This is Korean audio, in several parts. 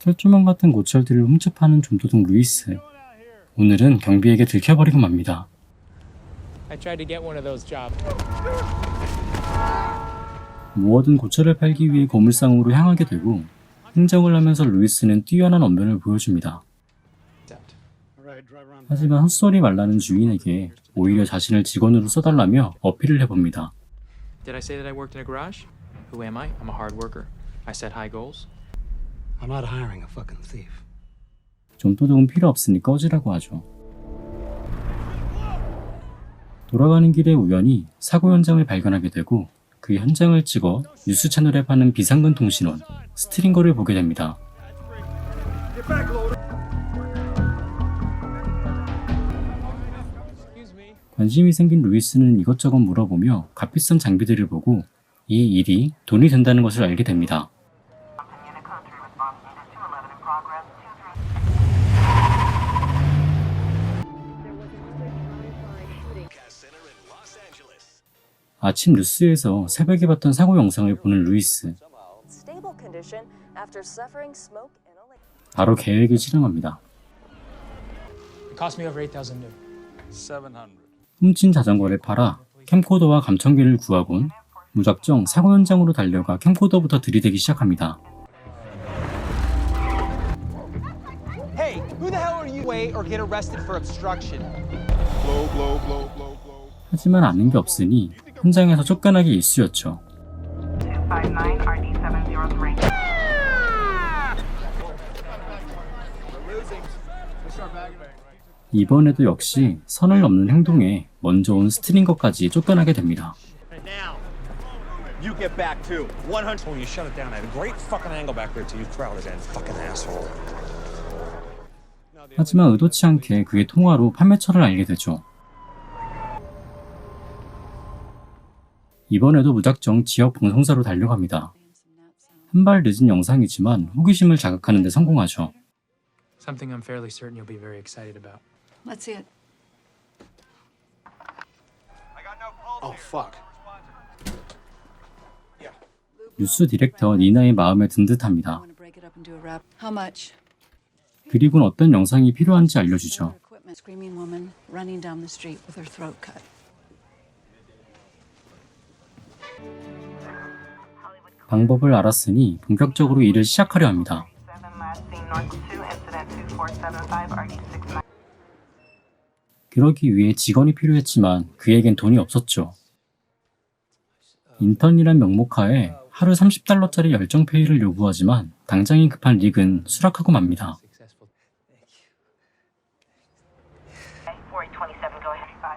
철조망 같은 고철들을 훔쳐 파는 좀도둑 루이스. 오늘은 경비에게 들켜버리고 맙니다. 무엇든 고철을 팔기 위해 고물상으로 향하게 되고 행적을 하면서 루이스는 뛰어난 언변을 보여줍니다. 하지만 헛소리 말라는 주인에게 오히려 자신을 직원으로 써달라며 어필을 해봅니다. Did I say that I worked in a garage? Who am I? I'm a hard worker. I set high goals. I'm not hiring a fucking thief. 좀도둑은 필요 없으니 꺼지라고 하죠. 돌아가는 길에 우연히 사고 현장을 발견하게 되고 그 현장을 찍어 뉴스 채널에 파는 비상근 통신원 스트링거를 보게 됩니다. 관심이 생긴 루이스는 이것저것 물어보며 값비싼 장비들을 보고 이 일이 돈이 된다는 것을 알게 됩니다. 아침 뉴스에서 새벽에 봤던 사고 영상을 보는 루이스. 바로 계획을 실행합니다. Cost me over 8,000 new. 700. 훔친 자전거를 팔아 캠코더와 감청기를 구하곤 무작정 사고 현장으로 달려가 캠코더부터 들이대기 시작합니다. Hey, who the hell are you? Wait or get arrested for obstruction. 하지만 아는 게 없으니 현장에서 쫓겨나기 일쑤였죠. 이번에도 역시 선을 넘는 행동에 먼저 온 스트링거까지 쫓겨나게 됩니다. You get back too. 100. Oh, you shut it down. I had a great fucking angle back there till you crowded in. Fucking asshole. 하지만 의도치 않게 그의 통화로 판매처를 알게 되죠. 이번에도 무작정 지역 방송사로 달려갑니다. 한 발 늦은 영상이지만 호기심을 자극하는 데 성공하죠. Something I'm fairly certain you'll be very excited about. Let's see it. Oh fuck. 뉴스 디렉터 니나의 마음에 든 듯합니다. I want to break it up and do a wrap. How much? 그리고는 어떤 영상이 필요한지 알려주죠. Screaming woman running down the street with her throat cut. 방법을 알았으니 본격적으로 일을 시작하려 합니다. 그러기 위해 직원이 필요했지만 그에겐 돈이 없었죠. 인턴이란 명목하에 하루 30달러짜리 열정 페이를 요구하지만 당장이 급한 릭은 수락하고 맙니다.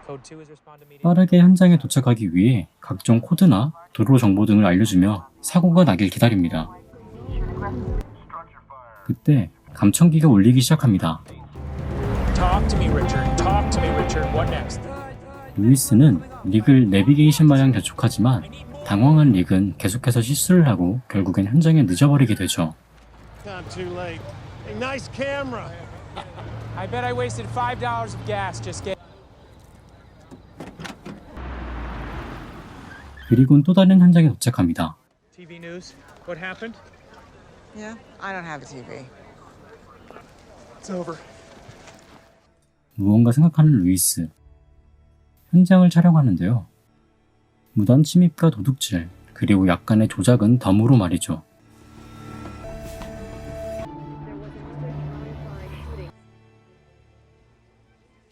Code 2 is respond to meeting. 빠르게 현장에 도착하기 위해 각종 코드나 도로 정보 등을 알려주며 사고가 나길 기다립니다. 그때 감청기가 울리기 시작합니다. Talk to me, Richard. Talk to me, Richard. What next? 루이스는 릭을 내비게이션 마냥 재촉하지만 당황한 릭은 계속해서 실수를 하고 결국엔 현장에 늦어버리게 되죠. Not too late. Hey, nice camera. I bet I wasted $5 of gas just getting. 그리고는 또 다른 현장에 도착합니다. TV news. What happened? Yeah, I don't have a TV. It's over. 무언가 생각하는 루이스. 현장을 촬영하는데요. 무단 침입과 도둑질, 그리고 약간의 조작은 덤으로 말이죠.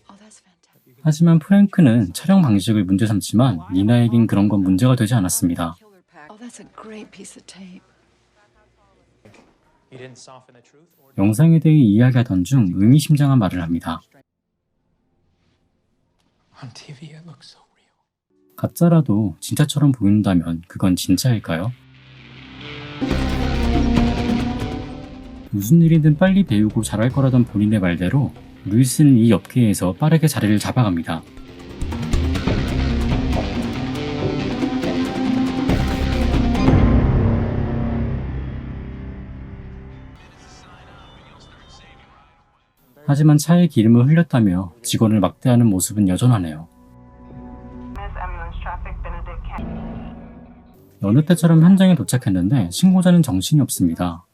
Oh, that's fantastic. 하지만 프랭크는 촬영 방식을 문제 삼지만 니나에겐 그런 건 문제가 되지 않았습니다. Killer pack. Oh, that's a great piece of tape. You didn't soften the truth or 영상에 대해 이야기하던 중 의미심장한 말을 합니다. on TV it looks so real. 가짜라도 진짜처럼 보인다면 그건 진짜일까요? 무슨 일이든 빨리 배우고 잘할 거라던 본인의 말대로 루이스는 이 업계에서 빠르게 자리를 잡아갑니다. 하지만 차에 기름을 흘렸다며 직원을 막대하는 모습은 여전하네요. 여느 때처럼 현장에 도착했는데 신고자는 정신이 없습니다.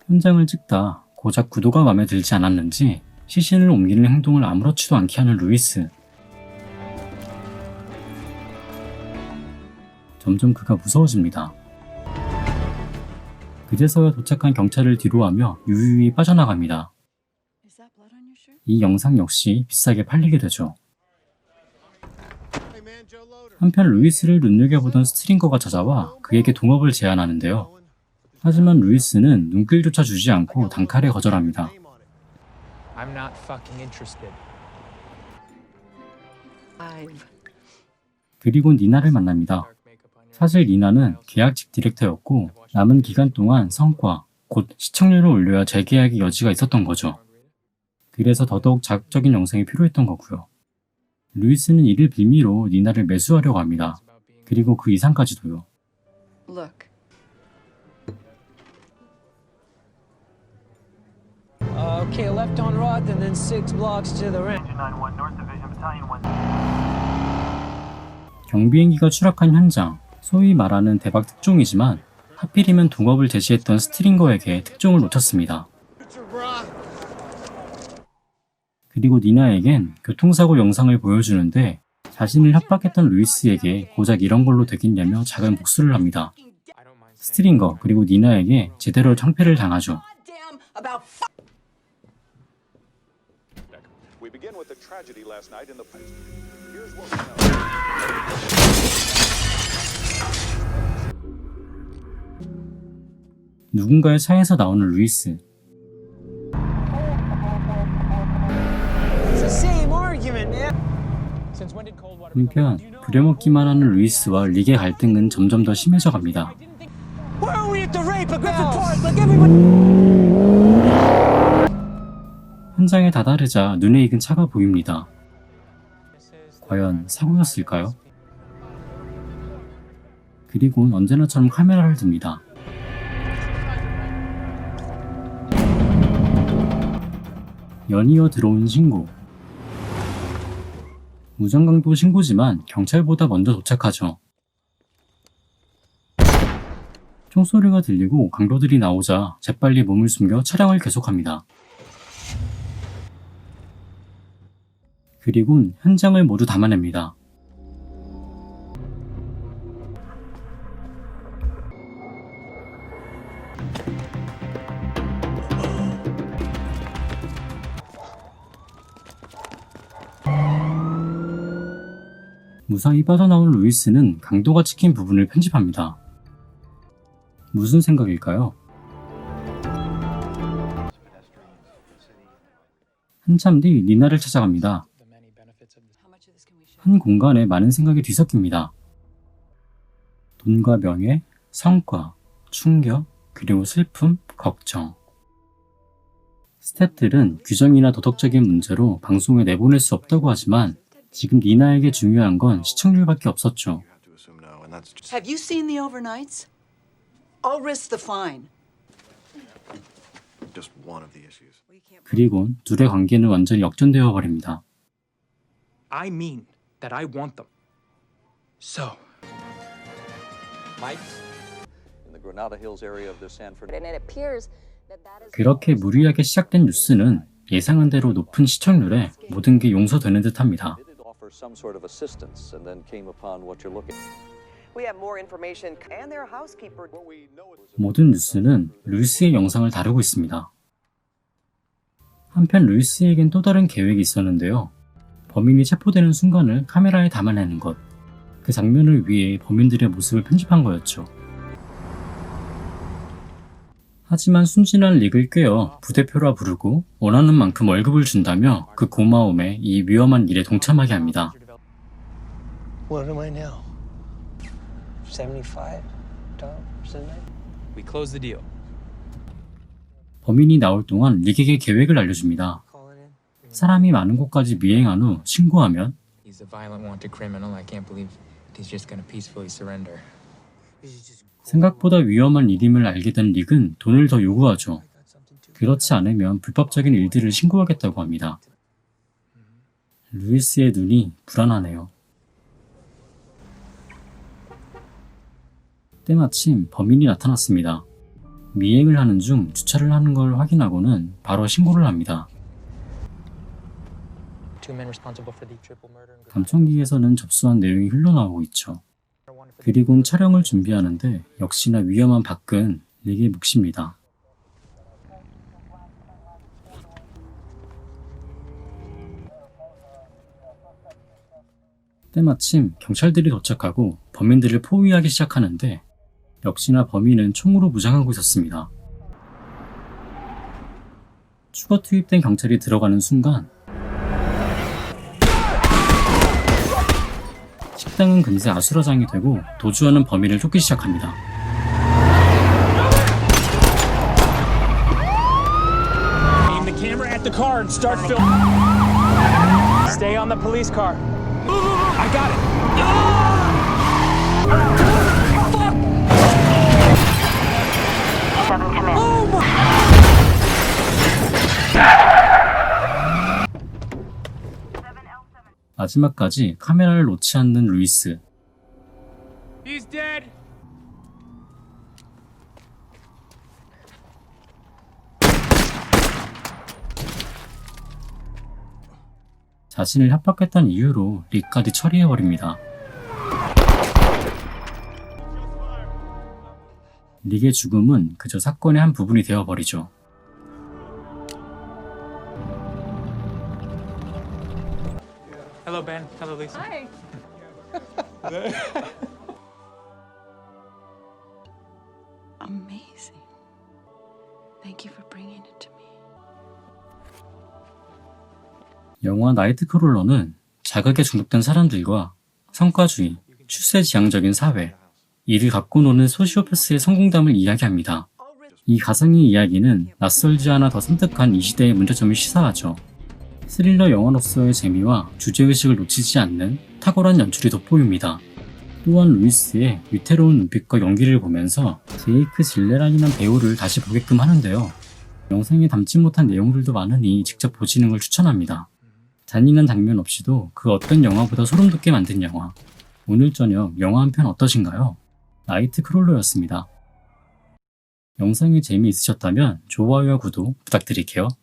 현장을 찍다 고작 구도가 마음에 들지 않았는지 시신을 옮기는 행동을 아무렇지도 않게 하는 루이스. 점점 그가 무서워집니다. 그제서야 도착한 경찰을 뒤로하며 유유히 빠져나갑니다. Is that blood on your shirt? 이 영상 역시 비싸게 팔리게 되죠. Hey man, Joe Loader. 한편 루이스를 눈여겨보던 스트링거가 찾아와 그에게 동업을 제안하는데요. 하지만 루이스는 눈길조차 주지 않고 단칼에 거절합니다. I'm not fucking interested. 그리고 니나를 만납니다. 사실 니나는 계약직 디렉터였고 남은 기간 동안 성과, 곧 시청률을 올려야 재계약의 여지가 있었던 거죠. 그래서 더더욱 자극적인 영상이 필요했던 거고요. 루이스는 이를 빌미로 니나를 매수하려고 합니다. 그리고 그 이상까지도요. Look. Okay, left on Rod and then 6 blocks to the right. 경비행기가 추락한 현장, 소위 말하는 대박 특종이지만 하필이면 동업을 제시했던 스트링거에게 특종을 놓쳤습니다. 그리고 니나에겐 교통사고 영상을 보여주는데 자신을 협박했던 루이스에게 고작 이런 걸로 되겠냐며 작은 복수를 합니다. 스트링거 그리고 니나에게 제대로 창피를 당하죠. We begin with the tragedy last night in the Here's what we know. 누군가의 차에서 나오는 루이스. It's the same argument, man. Since when did Coldwater 한편 부려먹기만 하는 루이스와 릭의 갈등은 점점 더 심해져 갑니다. Why are we at the rape of Griffith Park? Like everybody. 현장에 다다르자 눈에 익은 차가 보입니다. 과연 사고였을까요? 그리곤 언제나처럼 카메라를 듭니다. 연이어 들어온 신고. 무전강도 신고지만 경찰보다 먼저 도착하죠. 총소리가 들리고 강도들이 나오자 재빨리 몸을 숨겨 촬영을 계속합니다. 그리곤 현장을 모두 담아냅니다. 무사히 빠져나온 루이스는 강도가 찍힌 부분을 편집합니다. 무슨 생각일까요? 한참 뒤 니나를 찾아갑니다. 한 공간에 많은 생각이 뒤섞입니다. 돈과 명예, 성과, 충격, 그리고 슬픔, 걱정. 스태프들은 규정이나 도덕적인 문제로 방송에 내보낼 수 없다고 하지만 지금 니나에게 중요한 건 시청률밖에 없었죠. Have you seen the overnights? I'll risk the fine. Just one of the issues. 그리곤 둘의 관계는 완전히 역전되어 버립니다. I mean that I want them. So. Mike? In the Granada Hills area of the Sanford. And it appears that that is 그렇게 무리하게 시작된 뉴스는 예상한 대로 높은 시청률에 모든 게 용서되는 듯합니다. Offer some sort of assistance and then came upon what you're looking. We have more information and their housekeeper. 모든 뉴스는 루이스의 영상을 다루고 있습니다. 한편 루이스에겐 또 다른 계획이 있었는데요. 범인이 체포되는 순간을 카메라에 담아내는 것. 그 장면을 위해 범인들의 모습을 편집한 거였죠. 하지만 순진한 릭을 꿰어 부대표라 부르고 원하는 만큼 월급을 준다며 그 고마움에 이 위험한 일에 동참하게 합니다. What am I now? 75 a night. We close the deal. 범인이 나올 동안 릭에게 계획을 알려줍니다. 사람이 많은 곳까지 미행한 후 신고하면 He's a violent wanted criminal. I can't believe he's just gonna peacefully surrender. 생각보다 위험한 일임을 알게 된 릭은 돈을 더 요구하죠. 그렇지 않으면 불법적인 일들을 신고하겠다고 합니다. 루이스의 눈이 불안하네요. 때마침 범인이 나타났습니다. 미행을 하는 중 주차를 하는 걸 확인하고는 바로 신고를 합니다. Two men responsible for the triple murder and 감청기에서는 접수한 내용이 흘러나오고 있죠. 그리곤 촬영을 준비하는데 역시나 위험한 박근 릭의 몫입니다. 때마침 경찰들이 도착하고 범인들을 포위하기 시작하는데 역시나 범인은 총으로 무장하고 있었습니다. 추가 투입된 경찰이 들어가는 순간 식당은 금세 아수라장이 되고 도주하는 범인을 쫓기 시작합니다. Aim the camera at the car and start filming. Stay on the police car. I got it. 마지막까지 카메라를 놓지 않는 루이스. He's dead. 자신을 협박했던 이유로 릭까지 처리해버립니다. 릭의 죽음은 그저 사건의 한 부분이 되어버리죠. Hello, Ben. Hello, Lisa. Hi. Amazing. Thank you for bringing it to me. 영화 나이트크롤러는 자극에 중독된 사람들과 성과주의, 출세지향적인 사회, 이를 갖고 노는 소시오패스의 성공담을 이야기합니다. 이 가상의 이야기는 낯설지 않아 더 섬뜩한 이 시대의 문제점을 시사하죠. 스릴러 영화로서의 재미와 주제의식을 놓치지 않는 탁월한 연출이 돋보입니다. 또한 루이스의 위태로운 눈빛과 연기를 보면서 제이크 질레란이란 배우를 다시 보게끔 하는데요. 영상에 담지 못한 내용들도 많으니 직접 보시는 걸 추천합니다. 잔인한 장면 없이도 그 어떤 영화보다 소름 돋게 만든 영화. 오늘 저녁 영화 한 편 어떠신가요? 나이트크롤러였습니다. 영상이 재미있으셨다면 좋아요와 구독 부탁드릴게요.